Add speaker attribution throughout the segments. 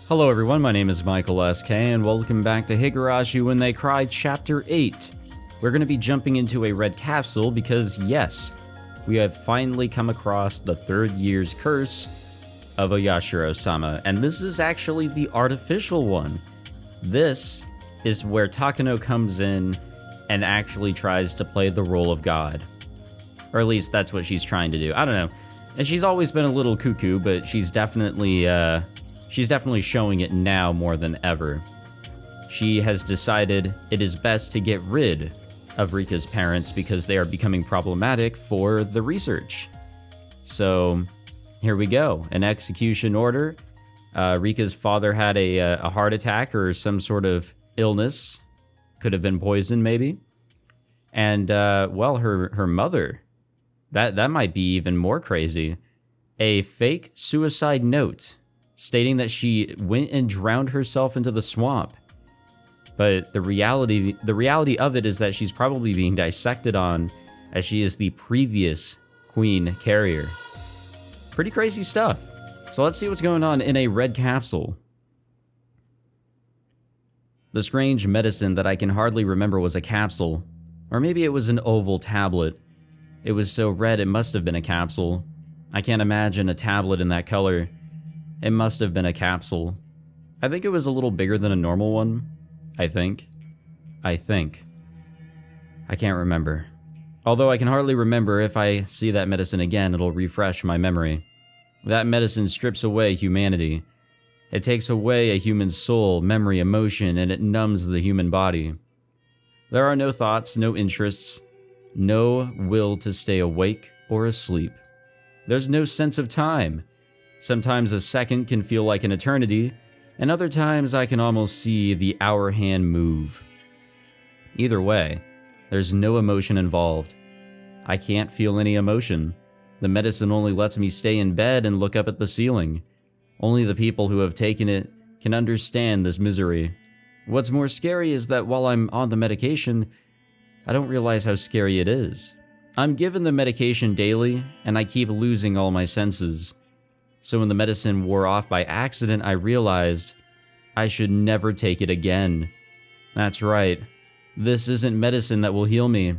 Speaker 1: Hello everyone, my name is Michael SK, and welcome back to Higurashi When They Cry Chapter 8. We're going to be jumping into a red capsule because, yes, we have finally come across the third year's curse of Oyashiro-sama, and this is actually the artificial one. This is where Takano comes in and actually tries to play the role of God. Or at least that's what she's trying to do. I don't know. And she's always been a little cuckoo, but she's definitely showing it now more than ever. She has decided it is best to get rid of Rika's parents because they are becoming problematic for the research. So here we go, an execution order. Rika's father had a heart attack or some sort of illness. Could have been poison, maybe. And, well, her mother, that might be even more crazy. A fake suicide note stating that she went and drowned herself into the swamp. But the reality of it is that she's probably being dissected on, as she is the previous queen carrier. Pretty crazy stuff. So let's see what's going on in a red capsule. The strange medicine that I can hardly remember was a capsule. Or maybe it was an oval tablet. It was so red it must have been a capsule. I can't imagine a tablet in that color. It must have been a capsule. I think it was a little bigger than a normal one. I think. I can't remember. Although I can hardly remember, if I see that medicine again, it'll refresh my memory. That medicine strips away humanity. It takes away a human soul, memory, emotion, and it numbs the human body. There are no thoughts, no interests, no will to stay awake or asleep. There's no sense of time. Sometimes a second can feel like an eternity, and other times I can almost see the hour hand move. Either way, there's no emotion involved. I can't feel any emotion. The medicine only lets me stay in bed and look up at the ceiling. Only the people who have taken it can understand this misery. What's more scary is that while I'm on the medication, I don't realize how scary it is. I'm given the medication daily, and I keep losing all my senses. So when the medicine wore off by accident, I realized I should never take it again. That's right. This isn't medicine that will heal me.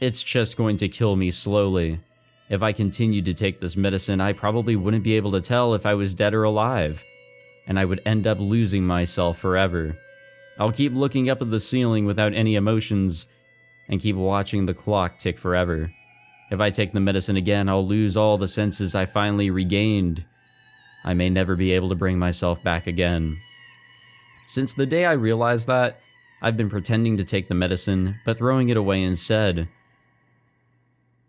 Speaker 1: It's just going to kill me slowly. If I continued to take this medicine, I probably wouldn't be able to tell if I was dead or alive, and I would end up losing myself forever. I'll keep looking up at the ceiling without any emotions and keep watching the clock tick forever. If I take the medicine again, I'll lose all the senses I finally regained. I may never be able to bring myself back again. Since the day I realized that, I've been pretending to take the medicine, but throwing it away instead.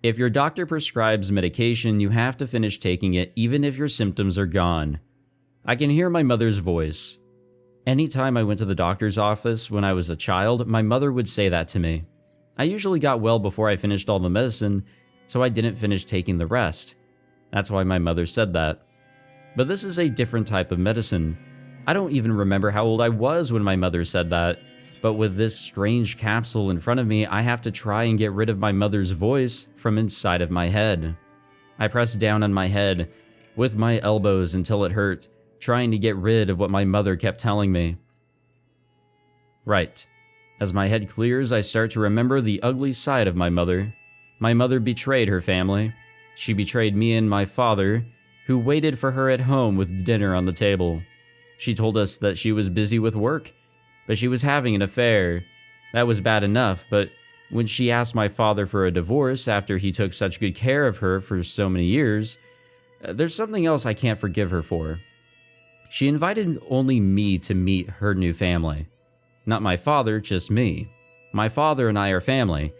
Speaker 1: If your doctor prescribes medication, you have to finish taking it even if your symptoms are gone. I can hear my mother's voice. Anytime I went to the doctor's office when I was a child, my mother would say that to me. I usually got well before I finished all the medicine, so I didn't finish taking the rest. That's why my mother said that. But this is a different type of medicine. I don't even remember how old I was when my mother said that, but with this strange capsule in front of me, I have to try and get rid of my mother's voice from inside of my head. I pressed down on my head with my elbows until it hurt, trying to get rid of what my mother kept telling me. Right. As my head clears, I start to remember the ugly side of my mother. My mother betrayed her family. She betrayed me and my father, who waited for her at home with dinner on the table. She told us that she was busy with work, but she was having an affair. That was bad enough, but when she asked my father for a divorce after he took such good care of her for so many years, there's something else I can't forgive her for. She invited only me to meet her new family. Not my father, just me. My father and I are family.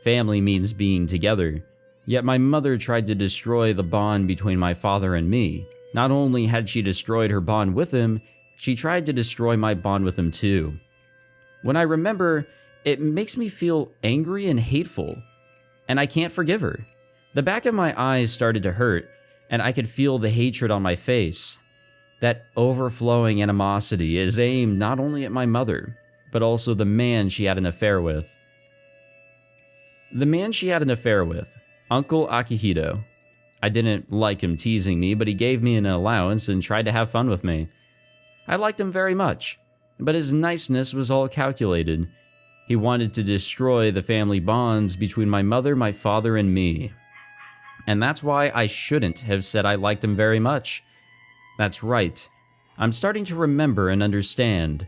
Speaker 1: Family means being together. Yet my mother tried to destroy the bond between my father and me. Not only had she destroyed her bond with him, she tried to destroy my bond with him too. When I remember, it makes me feel angry and hateful, and I can't forgive her. The back of my eyes started to hurt, and I could feel the hatred on my face. That overflowing animosity is aimed not only at my mother, but also the man she had an affair with. The man she had an affair with, Uncle Akihito. I didn't like him teasing me, but he gave me an allowance and tried to have fun with me. I liked him very much, but his niceness was all calculated. He wanted to destroy the family bonds between my mother, my father, and me. And that's why I shouldn't have said I liked him very much. That's right. I'm starting to remember and understand.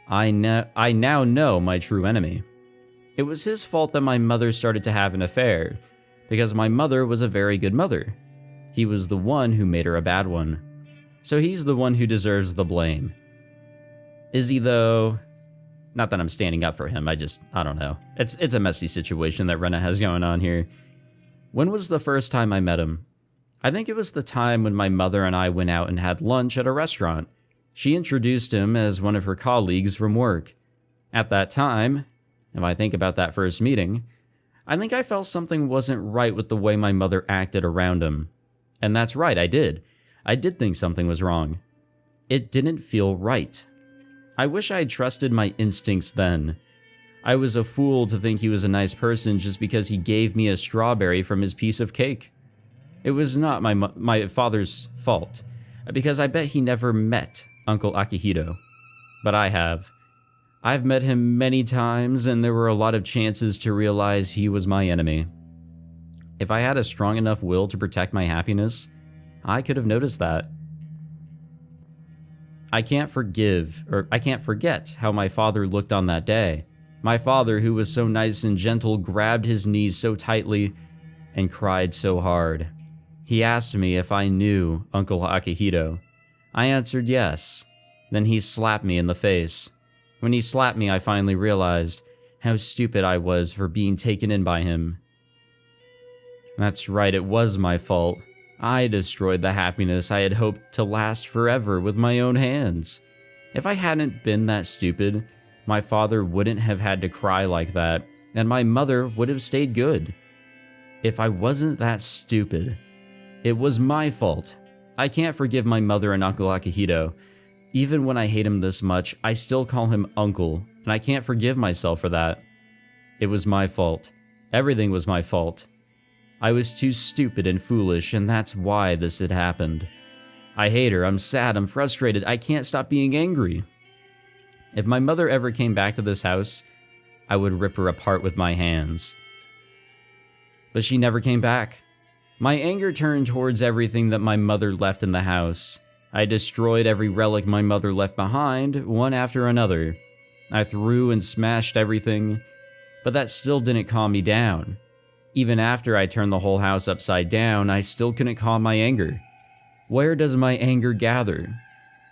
Speaker 1: I now know my true enemy. It was his fault that my mother started to have an affair, because my mother was a very good mother. He was the one who made her a bad one. So he's the one who deserves the blame. Is he, though? Not that I'm standing up for him, I don't know. It's a messy situation that Rena has going on here. When was the first time I met him? I think it was the time when my mother and I went out and had lunch at a restaurant. She introduced him as one of her colleagues from work. At that time, if I think about that first meeting, I think I felt something wasn't right with the way my mother acted around him. And that's right, I did. I did think something was wrong. It didn't feel right. I wish I had trusted my instincts then. I was a fool to think he was a nice person just because he gave me a strawberry from his piece of cake. It was not my father's fault, because I bet he never met Uncle Akihito. But I have. I've met him many times, and there were a lot of chances to realize he was my enemy. If I had a strong enough will to protect my happiness, I could have noticed that. I can't forget how my father looked on that day. My father, who was so nice and gentle, grabbed his knees so tightly and cried so hard. He asked me if I knew Uncle Akihito. I answered yes. Then he slapped me in the face. When he slapped me, I finally realized how stupid I was for being taken in by him. That's right, it was my fault. I destroyed the happiness I had hoped to last forever with my own hands. If I hadn't been that stupid, my father wouldn't have had to cry like that, and my mother would have stayed good. If I wasn't that stupid, it was my fault. I can't forgive my mother and Uncle Akihito. Even when I hate him this much, I still call him Uncle, and I can't forgive myself for that. It was my fault. Everything was my fault. I was too stupid and foolish, and that's why this had happened. I hate her, I'm sad, I'm frustrated, I can't stop being angry. If my mother ever came back to this house, I would rip her apart with my hands. But she never came back. My anger turned towards everything that my mother left in the house. I destroyed every relic my mother left behind, one after another. I threw and smashed everything, but that still didn't calm me down. Even after I turned the whole house upside down, I still couldn't calm my anger. Where does my anger gather?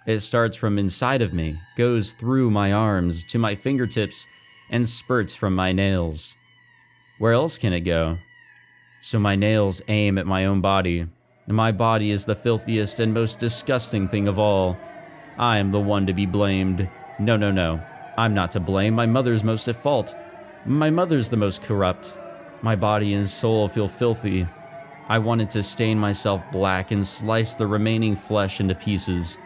Speaker 1: It starts from inside of me, goes through my arms, to my fingertips, and spurts from my nails. Where else can it go? So my nails aim at my own body, and my body is the filthiest and most disgusting thing of all. I am the one to be blamed. No. I'm not to blame. My mother's most at fault. My mother's the most corrupt. My body and soul feel filthy. I wanted to stain myself black and slice the remaining flesh into pieces.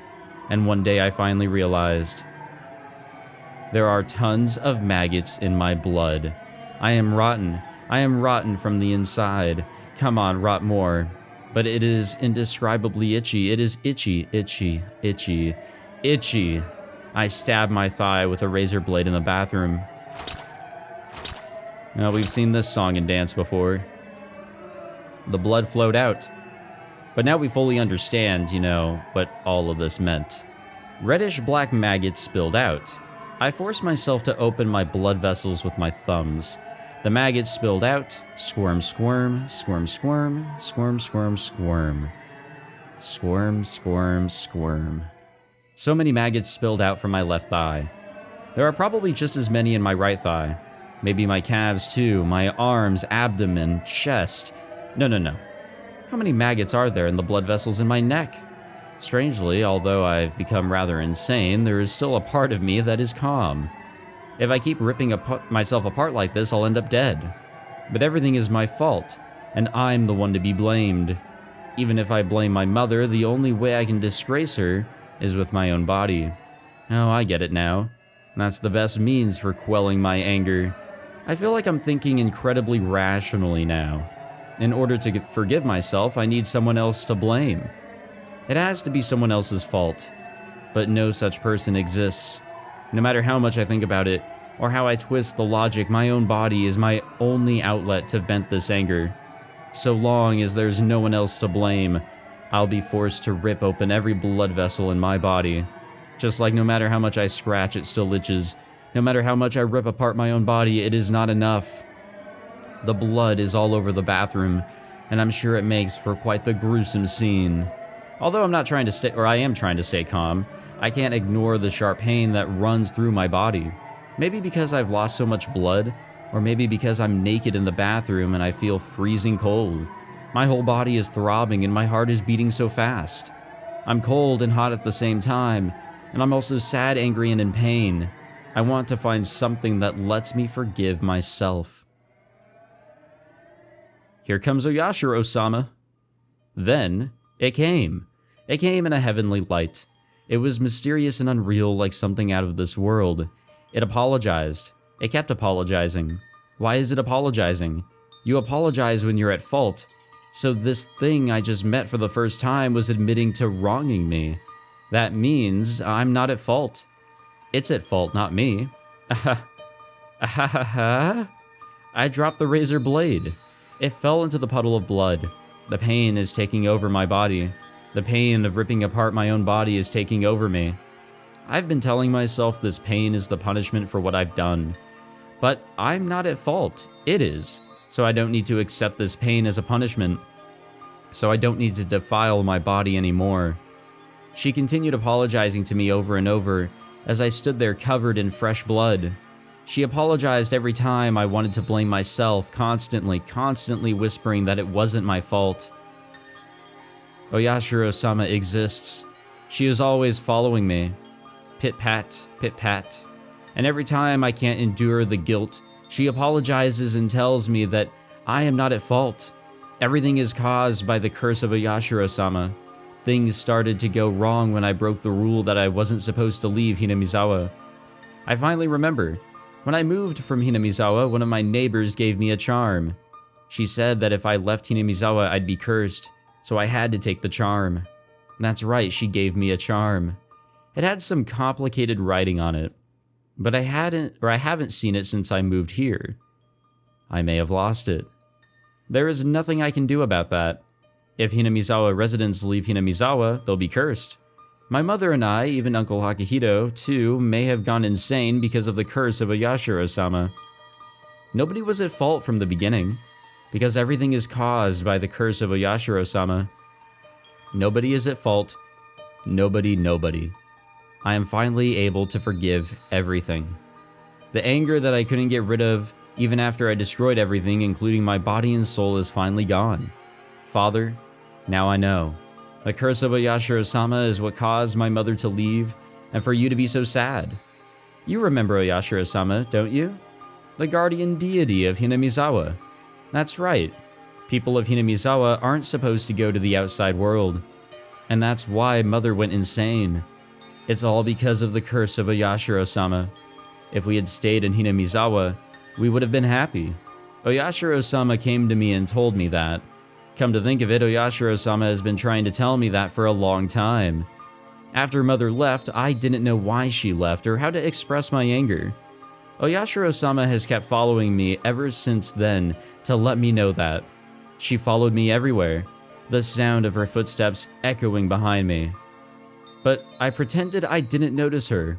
Speaker 1: And one day I finally realized. There are tons of maggots in my blood. I am rotten. I am rotten from the inside. Come on, rot more. But it is indescribably itchy. It is itchy, itchy, itchy, itchy. I stabbed my thigh with a razor blade in the bathroom. Now, we've seen this song and dance before. The blood flowed out. But now we fully understand, what all of this meant. Reddish-black maggots spilled out. I forced myself to open my blood vessels with my thumbs. The maggots spilled out. Squirm, squirm, squirm, squirm, squirm, squirm, squirm. Squirm, squirm, squirm. So many maggots spilled out from my left thigh. There are probably just as many in my right thigh. Maybe my calves too, my arms, abdomen, chest. No. How many maggots are there in the blood vessels in my neck? Strangely, although I've become rather insane, there is still a part of me that is calm. If I keep ripping myself apart like this, I'll end up dead. But everything is my fault, and I'm the one to be blamed. Even if I blame my mother, the only way I can disgrace her is with my own body. Oh, I get it now. That's the best means for quelling my anger. I feel like I'm thinking incredibly rationally now. In order to forgive myself, I need someone else to blame. It has to be someone else's fault. but no such person exists. No matter how much I think about it, or how I twist the logic, my own body is my only outlet to vent this anger. So long as there's no one else to blame, I'll be forced to rip open every blood vessel in my body. Just like no matter how much I scratch, it still itches. No matter how much I rip apart my own body, it is not enough. The blood is all over the bathroom, and I'm sure it makes for quite the gruesome scene. Although I am trying to stay calm, I can't ignore the sharp pain that runs through my body. Maybe because I've lost so much blood, or maybe because I'm naked in the bathroom and I feel freezing cold. My whole body is throbbing and my heart is beating so fast. I'm cold and hot at the same time, and I'm also sad, angry, and in pain. I want to find something that lets me forgive myself. Here comes Oyashiro-sama. Then, it came. It came in a heavenly light. It was mysterious and unreal, like something out of this world. It apologized. It kept apologizing. Why is it apologizing? You apologize when you're at fault. So this thing I just met for the first time was admitting to wronging me. That means I'm not at fault. It's at fault, not me. I dropped the razor blade. It fell into the puddle of blood. The pain is taking over my body. The pain of ripping apart my own body is taking over me. I've been telling myself this pain is the punishment for what I've done. But I'm not at fault. It is. So I don't need to accept this pain as a punishment. So I don't need to defile my body anymore. She continued apologizing to me over and over as I stood there covered in fresh blood. She apologized every time I wanted to blame myself, constantly whispering that it wasn't my fault. Oyashiro-sama exists. She is always following me. Pit-pat, pit-pat. And every time I can't endure the guilt, she apologizes and tells me that I am not at fault. Everything is caused by the curse of Oyashiro-sama. Things started to go wrong when I broke the rule that I wasn't supposed to leave Hinamizawa. I finally remember. When I moved from Hinamizawa, one of my neighbors gave me a charm. She said that if I left Hinamizawa, I'd be cursed, so I had to take the charm. That's right, she gave me a charm. It had some complicated writing on it, but I haven't seen it since I moved here. I may have lost it. There is nothing I can do about that. If Hinamizawa residents leave Hinamizawa, they'll be cursed. My mother and I, even Uncle Akihito, too, may have gone insane because of the curse of Oyashiro-sama. Nobody was at fault from the beginning, because everything is caused by the curse of Oyashiro-sama. Nobody is at fault. Nobody. I am finally able to forgive everything. The anger that I couldn't get rid of, even after I destroyed everything, including my body and soul, is finally gone. Father, now I know. The curse of Oyashiro-sama is what caused my mother to leave, and for you to be so sad. You remember Oyashiro-sama, don't you? The guardian deity of Hinamizawa. That's right. People of Hinamizawa aren't supposed to go to the outside world. And that's why Mother went insane. It's all because of the curse of Oyashiro-sama. If we had stayed in Hinamizawa, we would have been happy. Oyashiro-sama came to me and told me that. Come to think of it, Oyashiro-sama has been trying to tell me that for a long time. After Mother left, I didn't know why she left or how to express my anger. Oyashiro-sama has kept following me ever since then to let me know that. She followed me everywhere, the sound of her footsteps echoing behind me. But I pretended I didn't notice her.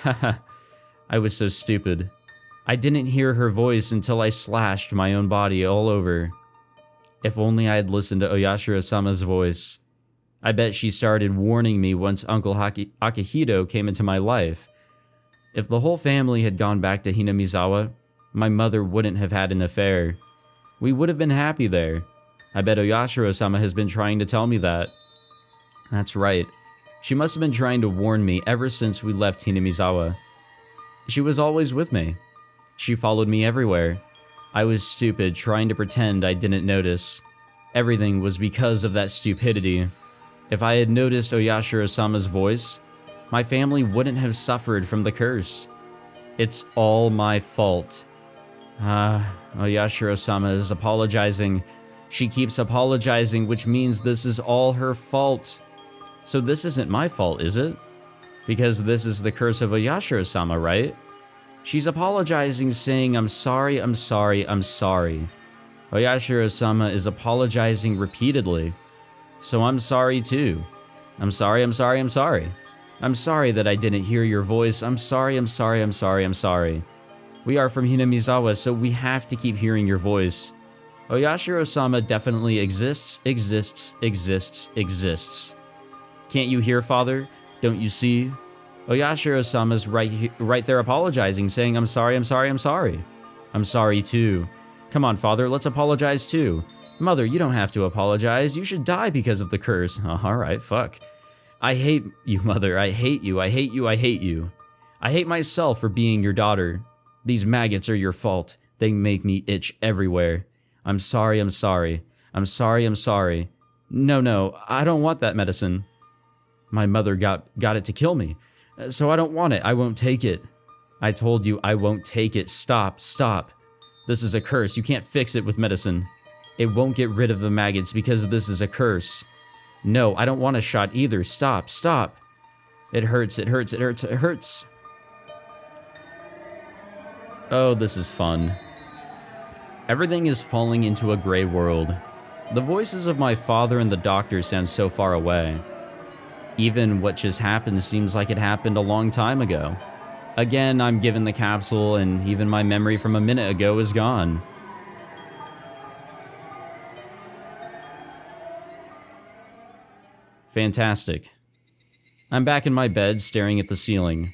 Speaker 1: Haha, I was so stupid. I didn't hear her voice until I slashed my own body all over. If only I had listened to Oyashiro-sama's voice. I bet she started warning me once Uncle Akihito came into my life. If the whole family had gone back to Hinamizawa, my mother wouldn't have had an affair. We would have been happy there. I bet Oyashiro-sama has been trying to tell me that. That's right. She must have been trying to warn me ever since we left Hinamizawa. She was always with me. She followed me everywhere. I was stupid trying to pretend I didn't notice. Everything was because of that stupidity. If I had noticed Oyashiro-sama's voice, my family wouldn't have suffered from the curse. It's all my fault. Oyashiro-sama is apologizing. She keeps apologizing, which means this is all her fault. So this isn't my fault, is it? Because this is the curse of Oyashiro-sama, right? She's apologizing, saying, I'm sorry, I'm sorry, I'm sorry. Oyashiro-sama is apologizing repeatedly. So I'm sorry too. I'm sorry, I'm sorry, I'm sorry. I'm sorry that I didn't hear your voice. I'm sorry, I'm sorry, I'm sorry, I'm sorry. We are from Hinamizawa, so we have to keep hearing your voice. Oyashiro-sama definitely exists, exists, exists, exists. Can't you hear, Father? Don't you see? Oyashiro-sama's right there apologizing, saying, I'm sorry, I'm sorry, I'm sorry. I'm sorry too. Come on, Father, let's apologize too. Mother, you don't have to apologize. You should die because of the curse. Oh, alright, fuck. I hate you, Mother. I hate you. I hate you. I hate you. I hate myself for being your daughter. These maggots are your fault. They make me itch everywhere. I'm sorry. I'm sorry. I'm sorry. I'm sorry. No, I don't want that medicine. My mother got it to kill me. So I don't want it. I won't take it. I told you I won't take it. Stop. This is a curse. You can't fix it with medicine. It won't get rid of the maggots because this is a curse. No, I don't want a shot either. Stop. It hurts. Oh, this is fun. Everything is falling into a gray world. The voices of my father and the doctor sound so far away. Even what just happened seems like it happened a long time ago. Again, I'm given the capsule, and even my memory from a minute ago is gone. Fantastic. I'm back in my bed, staring at the ceiling.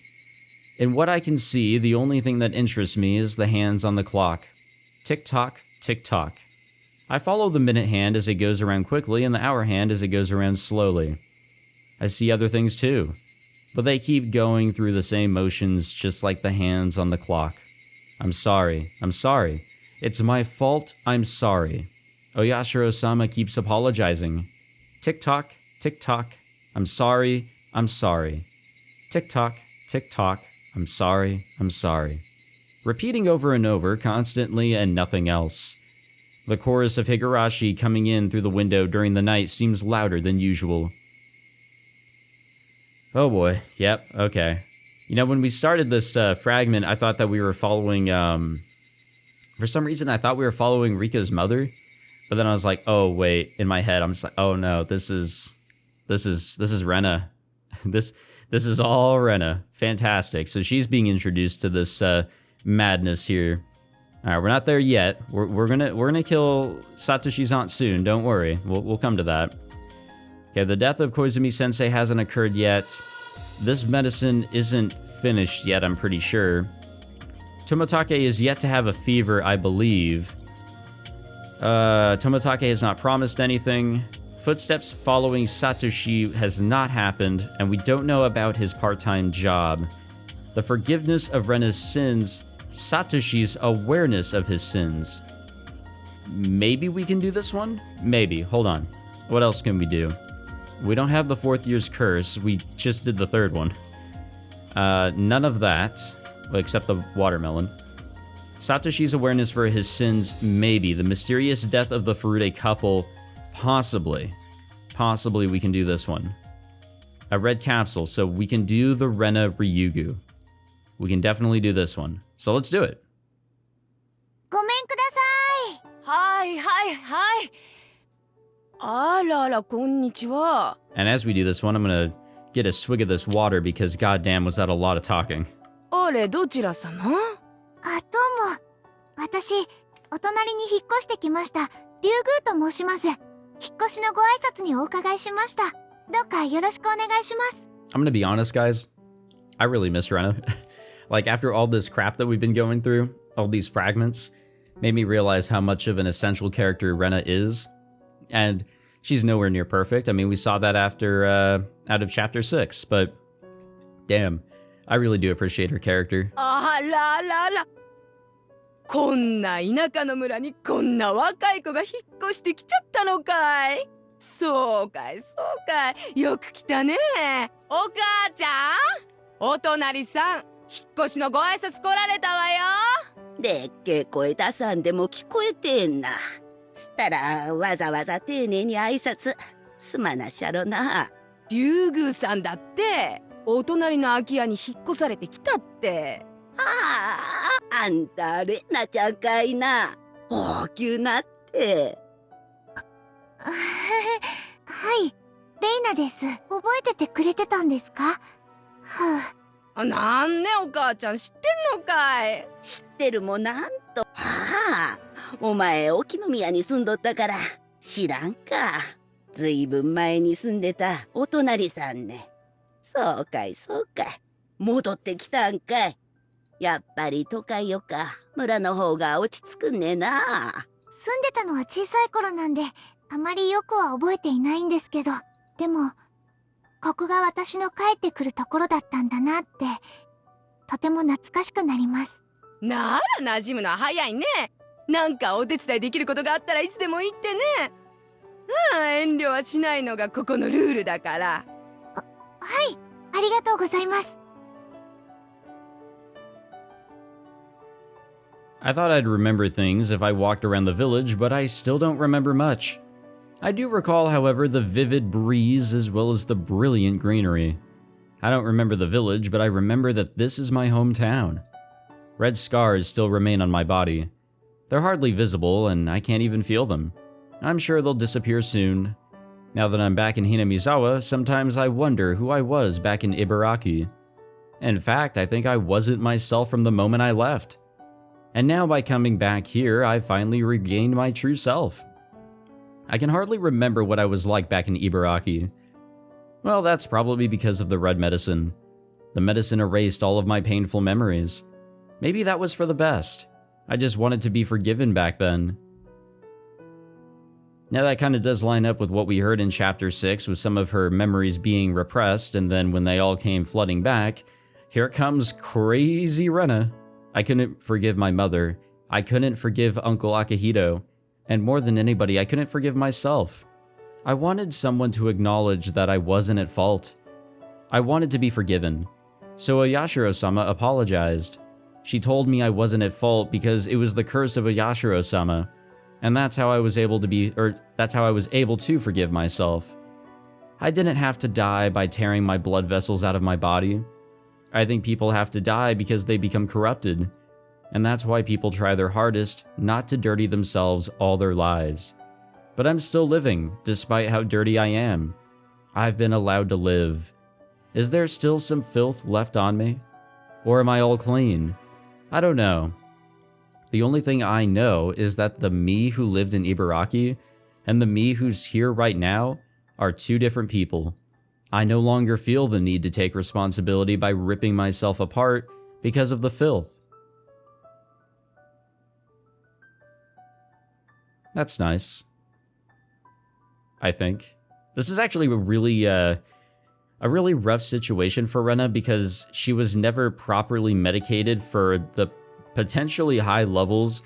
Speaker 1: In what I can see, the only thing that interests me is the hands on the clock. Tick-tock, tick-tock. I follow the minute hand as it goes around quickly, and the hour hand as it goes around slowly. I see other things too, but they keep going through the same motions just like the hands on the clock. I'm sorry. It's my fault, I'm sorry. Oyashiro-sama keeps apologizing. Tick-tock, tick-tock, I'm sorry. Tick-tock, tick-tock, I'm sorry. Repeating over and over, constantly, and nothing else. The chorus of Higurashi coming in through the window during the night seems louder than usual. Oh boy, yep, okay. You know, when we started this fragment, I thought that we were following, for some reason I thought we were following Rika's mother, but then I was like, oh wait, in my head, I'm just like, oh no, this is Rena. This is all Rena. Fantastic. So she's being introduced to this madness here. All right, we're not there yet. We're gonna kill Satoshi's aunt soon. Don't worry. We'll come to that. Okay, the death of Koizumi-sensei hasn't occurred yet. This medicine isn't finished yet, I'm pretty sure. Tomotake is yet to have a fever, I believe. Tomotake has not promised anything. Footsteps following Satoshi has not happened, and we don't know about his part-time job. The forgiveness of Rena's sins, Satoshi's awareness of his sins. Maybe we can do this one? Maybe. Hold on. What else can we do? We don't have the fourth year's curse. We just did the third one. None of that, well, except the watermelon. Satoshi's awareness for his sins, maybe. The mysterious death of the Furude couple, possibly. Possibly we can do this one. A red capsule, so we can do the Rena Ryugu. We can definitely do this one. So let's do it.
Speaker 2: ごめんください。はい。あらら、こんにちは。
Speaker 1: And as we do this one, I'm gonna get a swig of this water because goddamn was that a lot of talking.
Speaker 2: あれ、どちら様？
Speaker 3: あ、どうも。私、お隣に引っ越してきました。リュウグウと申します。引っ越しのご挨拶にお伺いしました。どうかよろしくお願いします。
Speaker 1: I'm gonna be honest, guys. I really miss Rena. Like, after all this crap that we've been going through, all these fragments, made me realize how much of an essential character Rena is. And she's nowhere near perfect. I mean, we saw that after, out of Chapter 6, but damn, I really do appreciate her character.
Speaker 2: あららら。こんな田舎の村にこんな若い子が引っ越してきちゃったのかい。そうかい。よく来たね。お母ちゃん、お隣さん、引っ越しのご挨拶来られたわよ。
Speaker 4: でっけえ声出さんでも聞こえてんな。つったらわざわざ丁寧に挨拶すまなっしゃろな。
Speaker 2: 竜宮さんだって。お隣の空き家に引っ越されてきたって。
Speaker 4: ああ、あんたレナちゃんかいな。大きゅうなって。
Speaker 3: はい、レイナです。覚えててくれてたんですか？
Speaker 2: なんね、お母ちゃん知ってんのかい。
Speaker 4: 知ってるもなんと。ああ、お前沖宮に住んどったから知らんか。ずいぶん前に住んでたお隣さんね。そうかいそうかい。戻ってきたんかい。やっぱり都会よか村の方が落ち着くんねえな。
Speaker 3: 住んでたのは小さい頃なんで、あまりよくは覚えていないんですけど、でも、ここが私の帰ってくるところだったんだなって、とても懐かしくなります。
Speaker 2: なら馴染むのは早いね。なんかお手伝いできることがあったらいつでも言ってね。遠慮はしないのがここのルールだから。
Speaker 3: はい、ありがとうございます。
Speaker 1: I thought I'd remember things if I walked around the village, but I still don't remember much. I do recall, however, the vivid breeze as well as the brilliant greenery. I don't remember the village, but I remember that this is my hometown. Red scars still remain on my body. They're hardly visible, and I can't even feel them. I'm sure they'll disappear soon. Now that I'm back in Hinamizawa, sometimes I wonder who I was back in Ibaraki. In fact, I think I wasn't myself from the moment I left. And now by coming back here, I finally regained my true self. I can hardly remember what I was like back in Ibaraki. Well, that's probably because of the red medicine. The medicine erased all of my painful memories. Maybe that was for the best. I just wanted to be forgiven back then. Now that kind of does line up with what we heard in Chapter 6 with some of her memories being repressed, and then when they all came flooding back, here comes crazy Rena. I couldn't forgive my mother. I couldn't forgive Uncle Akihito. And more than anybody, I couldn't forgive myself. I wanted someone to acknowledge that I wasn't at fault. I wanted to be forgiven. So Ayashiro-sama apologized. She told me I wasn't at fault because it was the curse of Ayashiro-sama. And that's how I was able to forgive myself. I didn't have to die by tearing my blood vessels out of my body. I think people have to die because they become corrupted. And that's why people try their hardest not to dirty themselves all their lives. But I'm still living, despite how dirty I am. I've been allowed to live. Is there still some filth left on me? Or am I all clean? I don't know. The only thing I know is that the me who lived in Ibaraki and the me who's here right now are two different people. I no longer feel the need to take responsibility by ripping myself apart because of the filth. That's nice. I think. This is actually a really rough situation for Rena because she was never properly medicated for the potentially high levels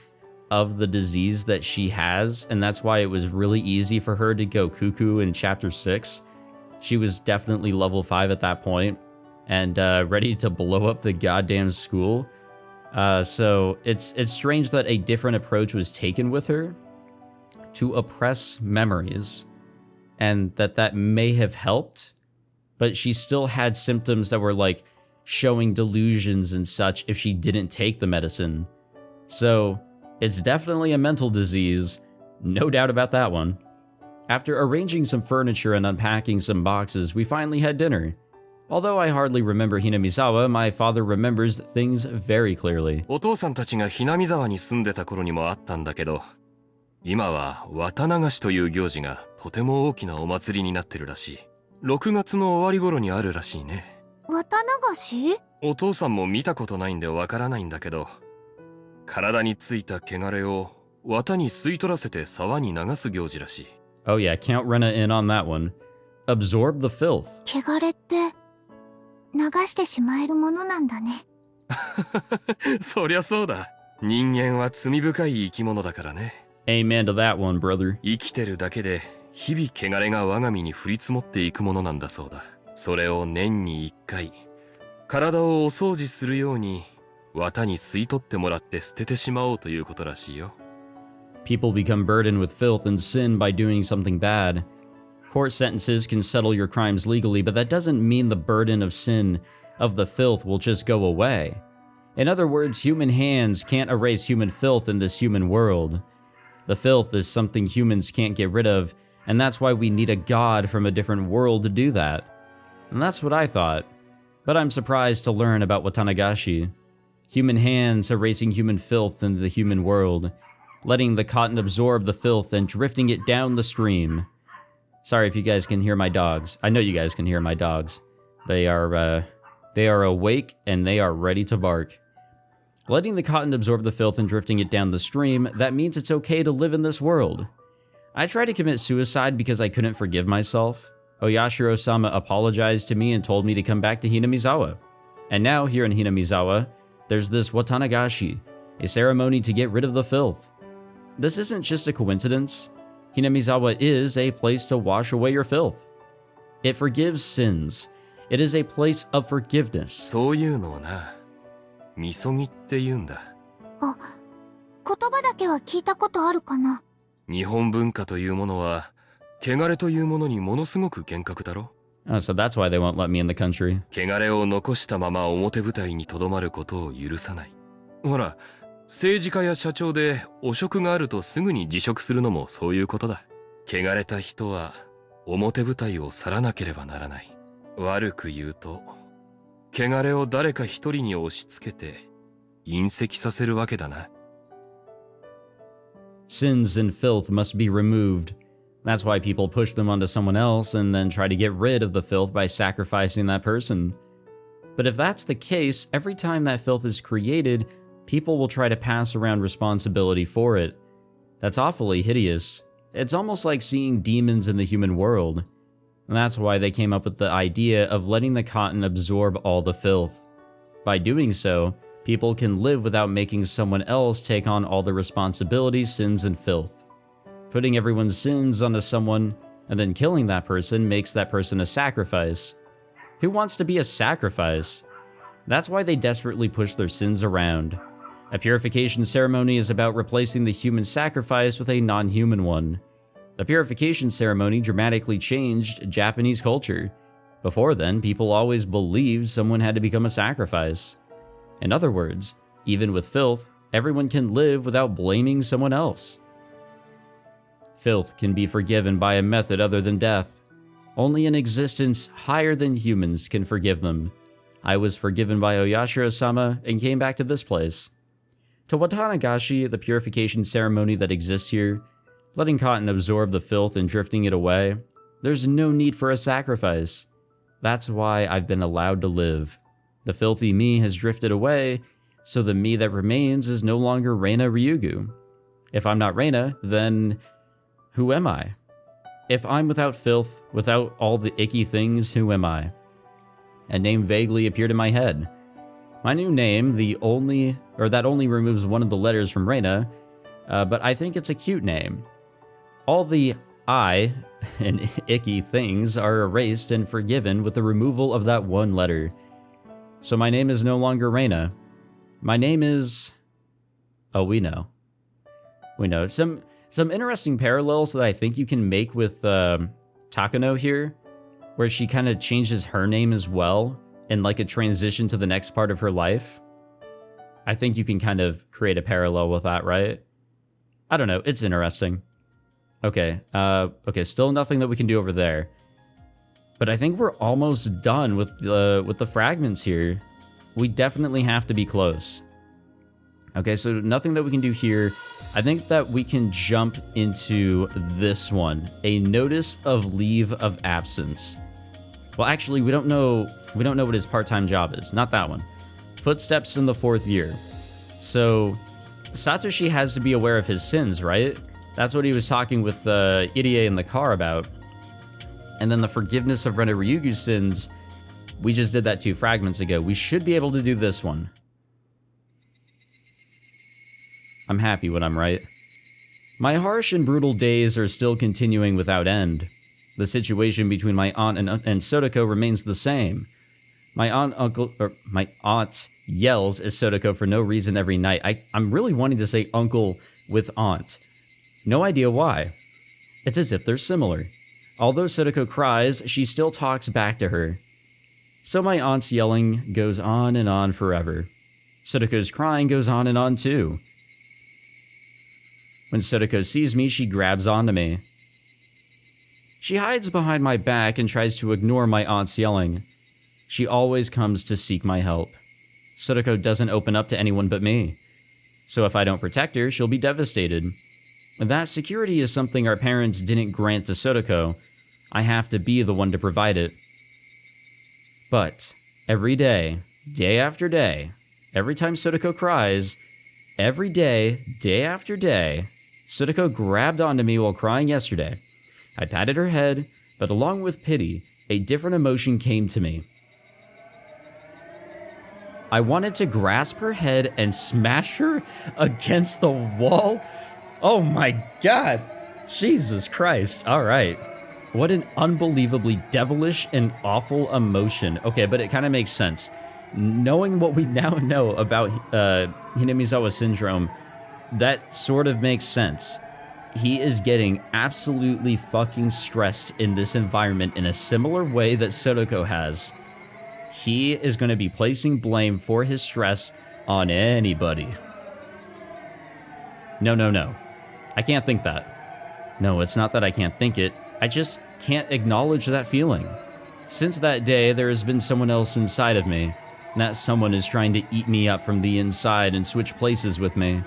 Speaker 1: of the disease that she has, and that's why it was really easy for her to go cuckoo in Chapter 6. She was definitely level 5 at that point, and ready to blow up the goddamn school. So it's strange that a different approach was taken with her to oppress memories, and that may have helped, but she still had symptoms that were like showing delusions and such if she didn't take the medicine. So it's definitely a mental disease, no doubt about that one. After arranging some furniture and unpacking some boxes, we finally had dinner. Although I hardly remember Hinamizawa, my father remembers things very clearly.
Speaker 5: お父さんたちがHinamizawaに住んでた頃にもあったんだけど、今はWatanagashiという行事がとても大きなお祭りになってるらしい。6月の終わり頃にあるらしいね。
Speaker 3: Watanagashi?
Speaker 5: お父さんも見たことないんでわからないんだけど、体についた汚れを綿に吸い取らせて沢に流す行事らしい。
Speaker 1: Oh yeah, count Rena in on that one. Absorb the filth.
Speaker 3: 汚れって流してしまえるものなんだね。
Speaker 5: そりゃそうだ。人間は罪深い生き物だからね。
Speaker 1: Amen to that one, brother.
Speaker 5: 生きてるだけで日々汚れが我が身に降り積もっていくものなんだそうだ。それを年に1回、体をお掃除するように綿に吸い取ってもらって捨ててしまおうということらしいよ。
Speaker 1: People become burdened with filth and sin by doing something bad. Court sentences can settle your crimes legally, but that doesn't mean the burden of sin, of the filth, will just go away. In other words, human hands can't erase human filth in this human world. The filth is something humans can't get rid of, and that's why we need a god from a different world to do that. And that's what I thought. But I'm surprised to learn about Watanagashi. Human hands erasing human filth into the human world, letting the cotton absorb the filth and drifting it down the stream. Sorry if you guys can hear my dogs. I know you guys can hear my dogs. They are awake and they are ready to bark. Letting the cotton absorb the filth and drifting it down the stream, that means it's okay to live in this world. I tried to commit suicide because I couldn't forgive myself. Oyashiro-sama apologized to me and told me to come back to Hinamizawa. And now, here in Hinamizawa, there's this Watanagashi, a ceremony to get rid of the filth. This isn't just a coincidence. Hinamizawa is a place to wash away your filth. It forgives sins. It is a place of forgiveness.
Speaker 5: そういうのをな、みそぎって言うんだ。
Speaker 3: 言葉だけは聞いたことあるかな。
Speaker 5: 日本文化というものは、汚れというものにものすごく厳格だろ。
Speaker 1: Oh, so that's why they won't let me in the country.
Speaker 5: 汚れを残したまま表舞台にとどまることを許さない。ほら、政治家や社長で汚職があるとすぐに辞職するのもそういうことだ。汚れた人は表舞台を去らなければならない。悪く言うと、汚れを誰か一人に押し付けて隕石させるわけだな。
Speaker 1: Sins and filth must be removed. That's why people push them onto someone else and then try to get rid of the filth by sacrificing that person. But if that's the case, every time that filth is created, people will try to pass around responsibility for it. That's awfully hideous. It's almost like seeing demons in the human world. And that's why they came up with the idea of letting the cotton absorb all the filth. By doing so, people can live without making someone else take on all the responsibility, sins, and filth. Putting everyone's sins onto someone and then killing that person makes that person a sacrifice. Who wants to be a sacrifice? That's why they desperately push their sins around. A purification ceremony is about replacing the human sacrifice with a non-human one. The purification ceremony dramatically changed Japanese culture. Before then, people always believed someone had to become a sacrifice. In other words, even with filth, everyone can live without blaming someone else. Filth can be forgiven by a method other than death. Only an existence higher than humans can forgive them. I was forgiven by Oyashiro-sama and came back to this place. To Watanagashi, the purification ceremony that exists here, letting cotton absorb the filth and drifting it away, there's no need for a sacrifice. That's why I've been allowed to live. The filthy me has drifted away, so the me that remains is no longer Rena Ryugu. If I'm not Rena, then who am I? If I'm without filth, without all the icky things, who am I? A name vaguely appeared in my head. My new name, that only removes one of the letters from Rena, but I think it's a cute name. All the I and icky things are erased and forgiven with the removal of that one letter. So my name is no longer Rena. My name is... Oh, we know. We know. Some interesting parallels that I think you can make with Takano here, where she kind of changes her name as well, in like a transition to the next part of her life. I think you can kind of create a parallel with that, right? I don't know. It's interesting. Okay. Okay. Still nothing that we can do over there. But I think we're almost done with the fragments here. We definitely have to be close. Okay, so nothing that we can do here. I think that we can jump into this one, a notice of leave of absence. Well, actually, we don't know what his part-time job is. Not that one. Footsteps in the 4th year. So Satoshi has to be aware of his sins, right? That's what he was talking with Irie in the car about. And then the forgiveness of Rena Ryugu's sins, we just did that 2 fragments ago. We should be able to do this one. I'm happy when I'm right. My harsh and brutal days are still continuing without end. The situation between my aunt and Sotoko remains the same. My aunt yells at Sotoko for no reason every night. I'm really wanting to say uncle with aunt. No idea why. It's as if they're similar. Although Sotoko cries, she still talks back to her. So my aunt's yelling goes on and on forever. Sotoko's crying goes on and on too. When Sotoko sees me, she grabs onto me. She hides behind my back and tries to ignore my aunt's yelling. She always comes to seek my help. Sotoko doesn't open up to anyone but me. So if I don't protect her, she'll be devastated. That security is something our parents didn't grant to Sotoko. I have to be the one to provide it. But every day, day after day, every time Sotoko cries, every day, day after day, Sotoko grabbed onto me while crying yesterday. I patted her head, but along with pity, a different emotion came to me. I wanted to grasp her head and smash her against the wall. Oh my god! Jesus Christ, alright. What an unbelievably devilish and awful emotion. Okay, but it kind of makes sense. Knowing what we now know about Hinamizawa syndrome, that sort of makes sense. He is getting absolutely fucking stressed in this environment in a similar way that Sotoko has. He is going to be placing blame for his stress on anybody. No. I can't think that. No, it's not that I can't think it. I just can't acknowledge that feeling. Since that day, there has been someone else inside of me. And that someone is trying to eat me up from the inside and switch places with me.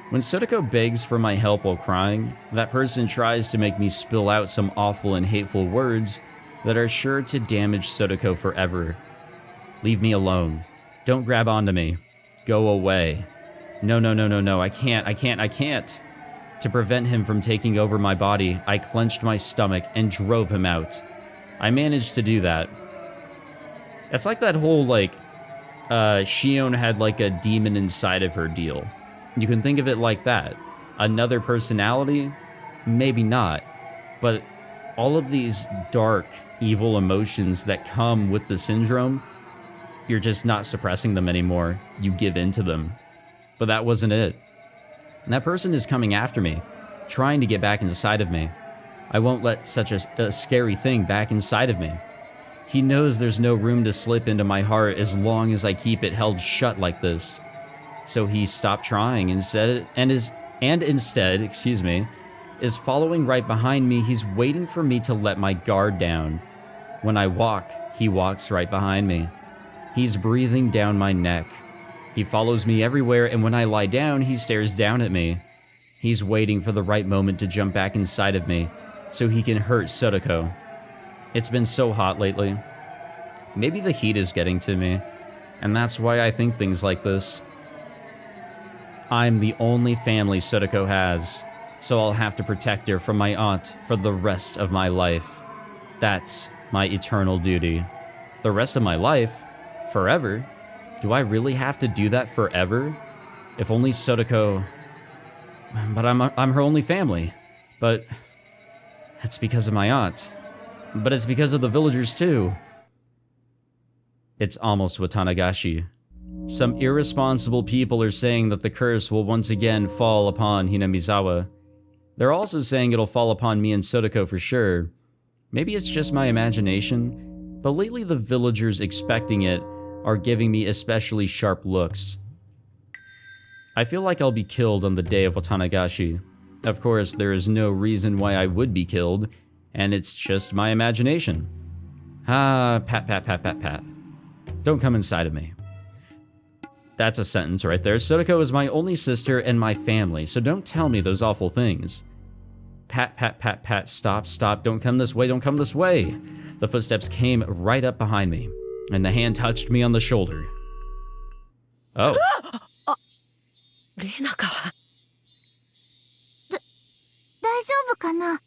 Speaker 1: When Sotoko begs for my help while crying, that person tries to make me spill out some awful and hateful words that are sure to damage Sotoko forever. Leave me alone. Don't grab onto me. Go away. No, I can't. To prevent him from taking over my body, I clenched my stomach and drove him out. I managed to do that. It's like that whole, Shion had like a demon inside of her deal. You can think of it like that. Another personality? Maybe not. But all of these dark, evil emotions that come with the syndrome, you're just not suppressing them anymore. You give in to them. But that wasn't it. And that person is coming after me, trying to get back inside of me. I won't let such a scary thing back inside of me. He knows there's no room to slip into my heart as long as I keep it held shut like this. So he stopped trying instead, is following right behind me. He's waiting for me to let my guard down. When I walk, he walks right behind me. He's breathing down my neck. He follows me everywhere, and when I lie down, he stares down at me. He's waiting for the right moment to jump back inside of me, so he can hurt Sotoko. It's been so hot lately. Maybe the heat is getting to me, and that's why I think things like this. I'm the only family Sotoko has, so I'll have to protect her from my aunt for the rest of my life. That's my eternal duty. The rest of my life? Forever? Do I really have to do that forever? If only Sotoko... But I'm her only family. But that's because of my aunt. But it's because of the villagers too. It's almost Watanagashi. Some irresponsible people are saying that the curse will once again fall upon Hinamizawa. They're also saying it'll fall upon me and Sotoko for sure. Maybe it's just my imagination, but lately the villagers expecting it are giving me especially sharp looks. I feel like I'll be killed on the day of Watanagashi. Of course, there is no reason why I would be killed, and it's just my imagination. Pat. Don't come inside of me. That's a sentence right there. Sotoko is my only sister and my family, so don't tell me those awful things. Pat, stop, don't come this way, The footsteps came right up behind me, and the hand touched me on the shoulder. Oh.
Speaker 2: Rena か。
Speaker 3: 大丈夫かな?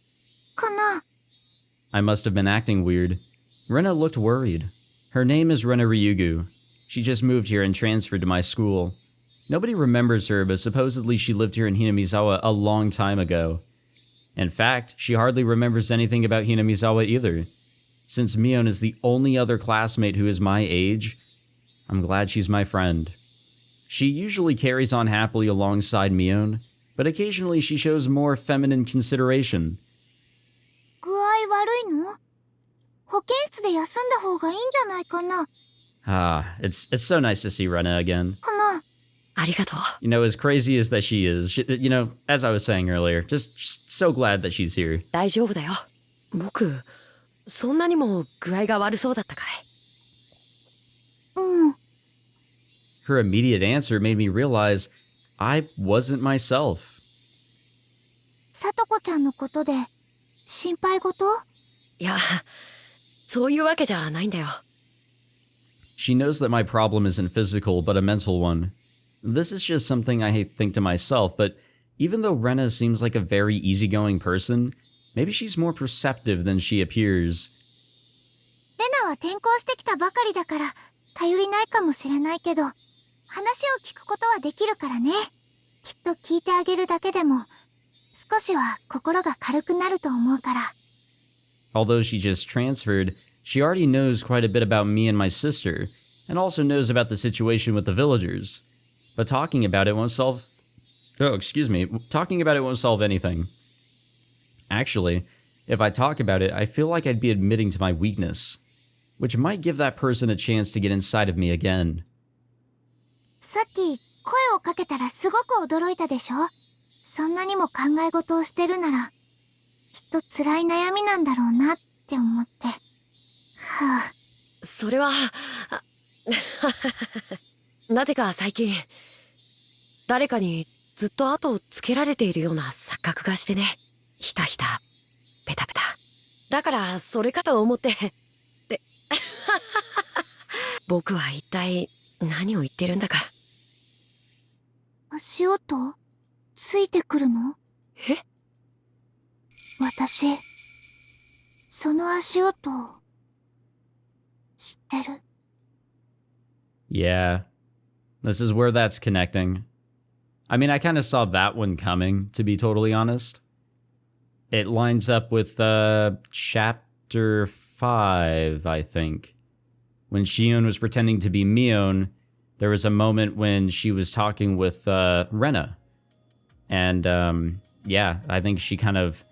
Speaker 1: I must have been acting weird. Rena looked worried. Her name is Rena Ryugu. She just moved here and transferred to my school. Nobody remembers her, but supposedly she lived here in Hinamizawa a long time ago. In fact, she hardly remembers anything about Hinamizawa either. Since Mion is the only other classmate who is my age, I'm glad she's my friend. She usually carries on happily alongside Mion, but occasionally she shows more feminine consideration.
Speaker 3: 悪いの？保健室で休んだ方がいいんじゃないかな。
Speaker 1: It's so nice to see Rena again.
Speaker 3: かな。
Speaker 2: ありがとう。
Speaker 1: You know, as crazy as that she is, you know, as I was saying earlier, just so glad that she's here.
Speaker 2: 大丈夫だよ。僕、そんなにも具合が悪そうだったかい？
Speaker 3: うん。
Speaker 1: Her immediate answer made me realize I wasn't myself.
Speaker 3: さとこちゃんのことで心配事？
Speaker 2: いや、そういうわけじゃないんだよ。
Speaker 1: She knows that my problem isn't physical, but a mental one. This is just something I think to myself, but even though Rena seems like a very easygoing person, maybe she's more perceptive than she appears.
Speaker 3: レナは転校してきたばかりだから頼りないかもしれないけど、話を聞くことはできるからね。きっと聞いてあげるだけでも少しは心が軽くなると思うから。
Speaker 1: Although she just transferred, she already knows quite a bit about me and my sister, and also knows about the situation with the villagers. But talking about it won't solve... Talking about it won't solve anything. Actually, if I talk about it, I feel like I'd be admitting to my weakness, which might give that person a chance to get inside of me again.
Speaker 3: さっき声をかけたらすごく驚いたでしょ？そんなにも考え事をしてるなら、きっと辛い悩みなんだろうなって思って。はあ。
Speaker 2: それは、なぜか最近、誰かにずっと後をつけられているような錯覚がしてね。ひたひた、ペタペタ。だからそれかと思って、って。僕は一体何を言ってるんだか。
Speaker 3: 足音？ついてくるの？
Speaker 2: え？
Speaker 3: 私、その足音、知ってる。
Speaker 1: Yeah. This is where that's connecting. I mean, I kind of saw that one coming, to be totally honest. It lines up with chapter 5, I think. When Shion was pretending to be Mion, there was a moment when she was talking with Rena. And yeah, I think she kind of...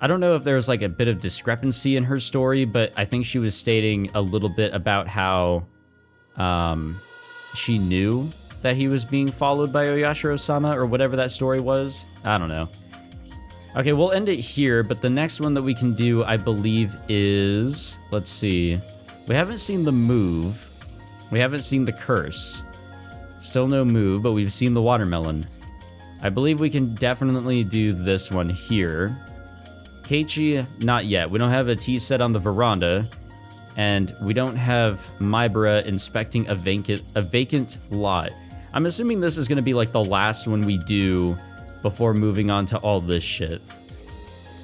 Speaker 1: I don't know if there was like a bit of discrepancy in her story, but I think she was stating a little bit about how she knew that he was being followed by Oyashiro-sama or whatever that story was. I don't know. Okay, we'll end it here, but the next one that we can do, I believe, is... Let's see. We haven't seen the move. We haven't seen the curse. Still no move, but we've seen the watermelon. I believe we can definitely do this one here. Keiichi, not yet. We don't have a tea set on the veranda. And we don't have Maibara inspecting a vacant lot. I'm assuming this is going to be like the last one we do before moving on to all this shit.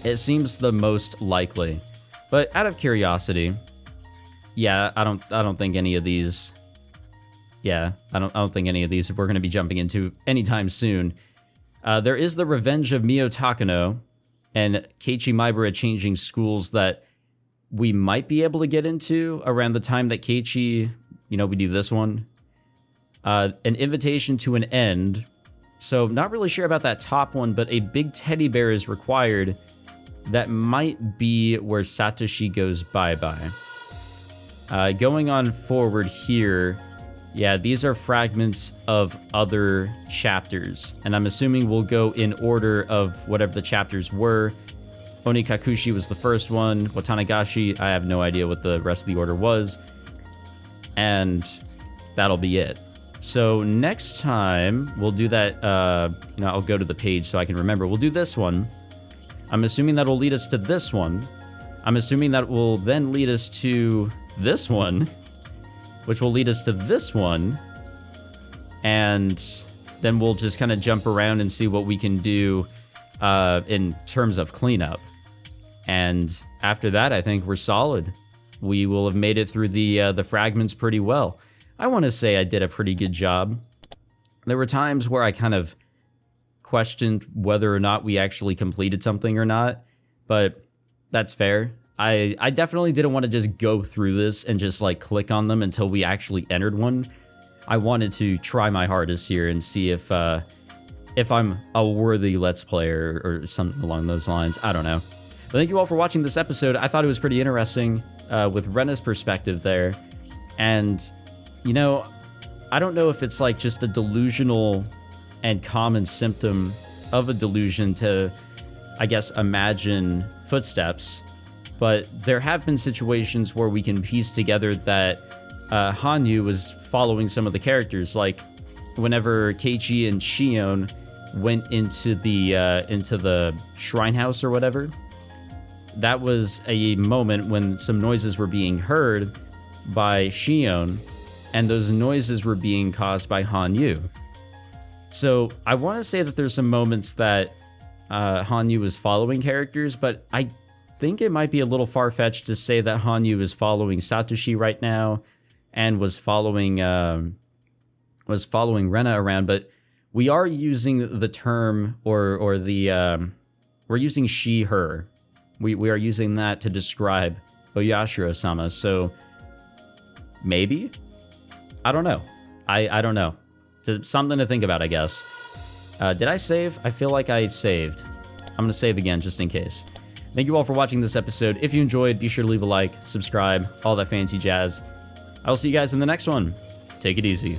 Speaker 1: It seems the most likely. But out of curiosity, yeah, I don't think any of these... Yeah, I don't think any of these we're going to be jumping into anytime soon. There is the Revenge of Mio Takano and Keiichi Maibara changing schools that we might be able to get into around the time that Keiichi, you know, we do this one. An invitation to an end. So not really sure about that top one, but a big teddy bear is required. That might be where Satoshi goes bye-bye. Going on forward here, yeah, these are fragments of other chapters. And I'm assuming we'll go in order of whatever the chapters were. Onikakushi was the first one. Watanagashi, I have no idea what the rest of the order was. And that'll be it. So next time, we'll do that, you know, I'll go to the page so I can remember. We'll do this one. I'm assuming that will lead us to this one. I'm assuming that will then lead us to this one, which will lead us to this one. And then we'll just kind of jump around and see what we can do in terms of cleanup. And after that, I think we're solid. We will have made it through the fragments pretty well. I want to say I did a pretty good job. There were times where I kind of questioned whether or not we actually completed something or not, but that's fair. I definitely didn't want to just go through this and just like click on them until we actually entered one. I wanted to try my hardest here and see if I'm a worthy Let's Player or something along those lines. I don't know. But thank you all for watching this episode. I thought it was pretty interesting with Rena's perspective there. And, you know, I don't know if it's like just a delusional and common symptom of a delusion to, I guess, imagine footsteps. But there have been situations where we can piece together that Hanyu was following some of the characters, like whenever Keiichi and Shion went into the shrine house or whatever. That was a moment when some noises were being heard by Shion, and those noises were being caused by Hanyu. So I want to say that there's some moments that Hanyu was following characters, but I think it might be a little far-fetched to say that Hanyu is following Satoshi right now and was following Rena around. But we are using the term or the we're using she, her. We are using that to describe Oyashiro-sama. So maybe? I don't know. I don't know. Just something to think about, I guess. Did I save? I feel like I saved. I'm going to save again just in case. Thank you all for watching this episode. If you enjoyed, be sure to leave a like, subscribe, all that fancy jazz. I will see you guys in the next one. Take it easy.